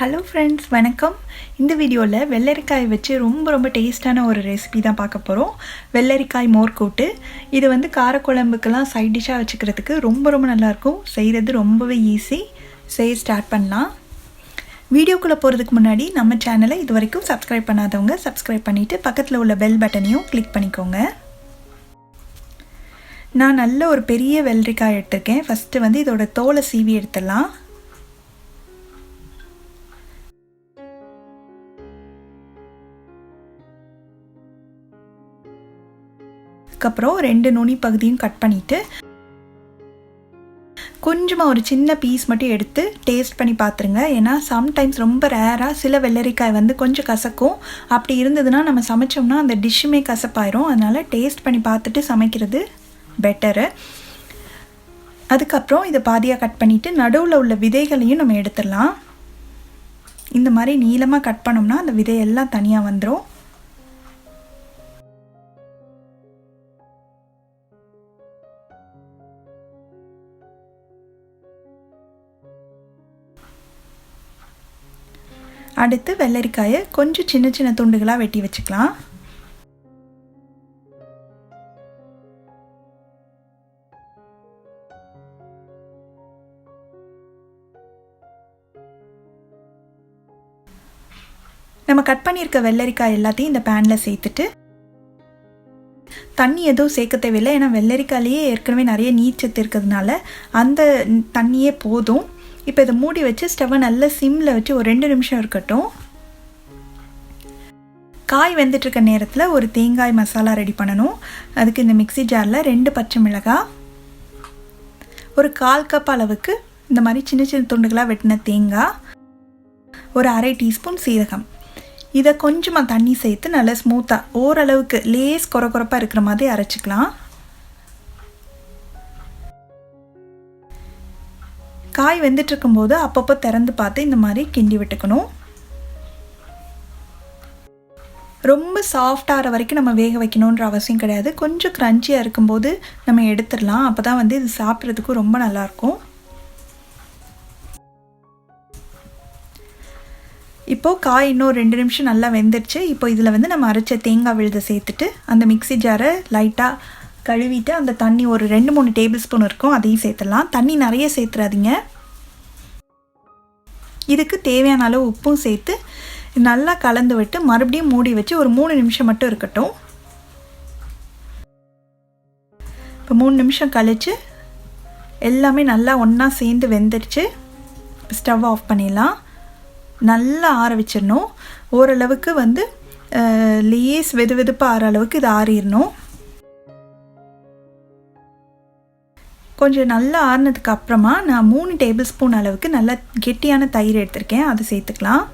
Hello friends, வணக்கம். இந்த வீடியோவில் வெள்ளரிக்காய் வச்சு ரொம்ப டேஸ்டான ஒரு ரெசிபி தான் பார்க்க போகிறோம். வெள்ளரிக்காய் மோர் கூட்டு. இது வந்து காரக்குழம்புக்கெல்லாம் சைட் டிஷ்ஷாக வச்சுக்கிறதுக்கு ரொம்ப நல்லாயிருக்கும். செய்கிறது ரொம்பவே ஈஸி. செய்ய ஸ்டார்ட் பண்ணலாம். வீடியோக்குள்ளே போகிறதுக்கு முன்னாடி நம்ம சேனலை இது வரைக்கும் சப்ஸ்கிரைப் பண்ணாதவங்க சப்ஸ்கிரைப் பண்ணிவிட்டு பக்கத்தில் உள்ள பெல் பட்டனையும் கிளிக் பண்ணிக்கோங்க. நான் நல்ல ஒரு பெரிய வெள்ளரிக்காய் எடுத்திருக்கேன். ஃபஸ்ட்டு வந்து இதோட தோலை சீவி எடுத்துடலாம். அதுக்கப்புறம் 2 நுனி பகுதியும் கட் பண்ணிவிட்டு கொஞ்சமாக ஒரு சின்ன பீஸ் மட்டும் எடுத்து டேஸ்ட் பண்ணி பார்த்துருங்க. ஏன்னா சம்டைம்ஸ் ரொம்ப ரேராக சில வெள்ளரிக்காய் வந்து கொஞ்சம் கசக்கும். அப்படி இருந்ததுன்னா நம்ம சமைச்சோம்னா அந்த டிஷ்ஷுமே கசப்பாயிரும். அதனால் டேஸ்ட் பண்ணி பார்த்துட்டு சமைக்கிறது பெட்டரு. அதுக்கப்புறம் இதை பாதியாக கட் பண்ணிவிட்டு நடுவில் உள்ள விதைகளையும் நம்ம எடுத்துடலாம். இந்த மாதிரி நீளமாக கட் பண்ணோம்னா அந்த விதையெல்லாம் தனியாக வந்துடும். அடுத்து வெள்ளரிக்காயை கொஞ்சம் சின்ன துண்டுகளாக வெட்டி வச்சுக்கலாம். நம்ம கட் பண்ணியிருக்க வெள்ளரிக்காய் எல்லாத்தையும் இந்த பேனில் சேர்த்துட்டு தண்ணி எதுவும் சேர்க்க தேவையில்லை. ஏன்னா வெள்ளரிக்காயிலேயே ஏற்கனவே நிறைய நீர்ச்சத்து இருக்கிறதுனால அந்த தண்ணியே போதும். இப்போ இதை மூடி வச்சு ஸ்டவ்வை நல்லா சிம்மில் வச்சு ஒரு 2 நிமிஷம் இருக்கட்டும். காய் வெந்துட்டுருக்க நேரத்தில் ஒரு தேங்காய் மசாலா ரெடி பண்ணணும். அதுக்கு இந்த மிக்ஸி ஜாரில் 2 பச்சை மிளகாய், ஒரு 1/4 கப் அளவுக்கு இந்த மாதிரி சின்ன துண்டுகளாக வெட்டின தேங்காய், ஒரு 1/2 டீஸ்பூன் சீரகம். இதை கொஞ்சமாக தண்ணி சேர்த்து நல்லா ஸ்மூத்தாக ஓரளவுக்கு லேஸ் கொரப்பாக இருக்கிற மாதிரி அரைச்சிக்கலாம். காய் வெந்துட்டு இருக்கும்போது அப்பப்போ திறந்து பார்த்து இந்த மாதிரி கிண்டி விட்டுக்கணும். ரொம்ப சாஃப்டாகிற வரைக்கும் நம்ம வேக வைக்கணுன்ற அவசியம் கிடையாது. கொஞ்சம் க்ரன்ச்சியாக இருக்கும்போது நம்ம எடுத்துடலாம். அப்போ தான் வந்து இது சாப்பிட்றதுக்கும் ரொம்ப நல்லாயிருக்கும். இப்போது காய் இன்னும் 2 நிமிஷம் நல்லா வெந்துடுச்சு. இப்போ இதில் வந்து நம்ம அரைச்ச தேங்காய் விழுதை சேர்த்துட்டு அந்த மிக்ஸி ஜாரை லைட்டாக கழுவிட்டு அந்த தண்ணி ஒரு 2-3 டேபிள் ஸ்பூன் இருக்கும், அதையும் சேர்த்துடலாம். தண்ணி நிறைய சேர்த்துறாதீங்க. இதுக்கு தேவையான அளவு உப்பும் சேர்த்து நல்லா கலந்து விட்டு மறுபடியும் மூடி வச்சு ஒரு 3 நிமிஷம் மட்டும் இருக்கட்டும். இப்போ 3 நிமிஷம் கழித்து எல்லாமே நல்லா ஒன்றா சேர்ந்து வெந்துடுச்சு. ஸ்டவ் ஆஃப் பண்ணிடலாம். நல்லா ஆற வச்சிடணும். ஓரளவுக்கு வந்து லேஸ் வெதுப்பாக ஆற அளவுக்கு இது ஆறிடணும். கொஞ்சம் நல்லா ஆறினதுக்கு அப்புறமா நான் 3 டேபிள் ஸ்பூன் அளவுக்கு நல்லா கெட்டியான தயிர் எடுத்திருக்கேன். அதை சேர்த்துக்கலாம்.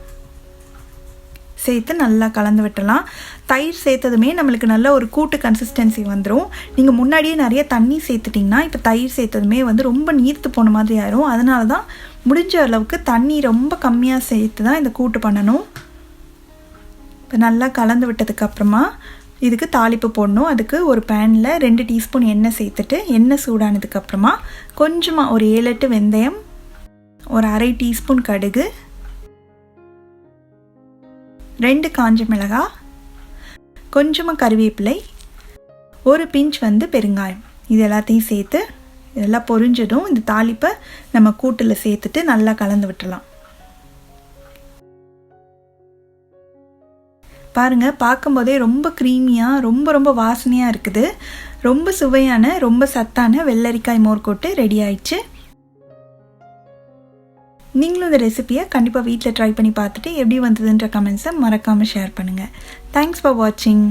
சேர்த்து நல்லா கலந்து விட்டுலாம். தயிர் சேர்த்ததுமே நம்மளுக்கு நல்ல ஒரு கூட்டு கன்சிஸ்டன்சி வந்துடும். நீங்கள் முன்னாடியே நிறைய தண்ணி சேர்த்துட்டிங்கன்னா இப்போ தயிர் சேர்த்ததுமே வந்து ரொம்ப நீர்த்து போன மாதிரி ஆயிரும். அதனால தான் முடிஞ்ச அளவுக்கு தண்ணி ரொம்ப கம்மியாக சேர்த்து தான் இந்த கூட்டு பண்ணணும். இப்போ நல்லா கலந்து விட்டதுக்கப்புறமா இதுக்கு தாளிப்பு போடணும். அதுக்கு ஒரு பேனில் 2 டீஸ்பூன் எண்ணெய் சேர்த்துட்டு எண்ணெய் சூடானதுக்கப்புறமா கொஞ்சமாக ஒரு 7-8 வெந்தயம், ஒரு 1/2 டீஸ்பூன் கடுகு, 2 காஞ்ச மிளகாய், கொஞ்சமாக கறிவேப்பிலை, ஒரு பிஞ்ச் வந்து பெருங்காயம், இது எல்லாத்தையும் சேர்த்து இதெல்லாம் பொரிஞ்சதும் இந்த தாளிப்பை நம்ம கூட்டில் சேர்த்துட்டு நல்லா கலந்து விட்டுடலாம். பாருங்கள், பார்க்கும்போதே ரொம்ப க்ரீமியாக ரொம்ப வாசனையாக இருக்குது. ரொம்ப சுவையான ரொம்ப சத்தான வெள்ளரிக்காய் மோர் கூட்டு ரெடி ஆயிடுச்சு. நீங்களும் இந்த ரெசிபியை கண்டிப்பாக வீட்டில் ட்ரை பண்ணி பார்த்துட்டு எப்படி வந்ததுன்ற கமெண்ட்ஸை மறக்காமல் ஷேர் பண்ணுங்கள். தேங்க்ஸ் ஃபார் வாட்சிங்.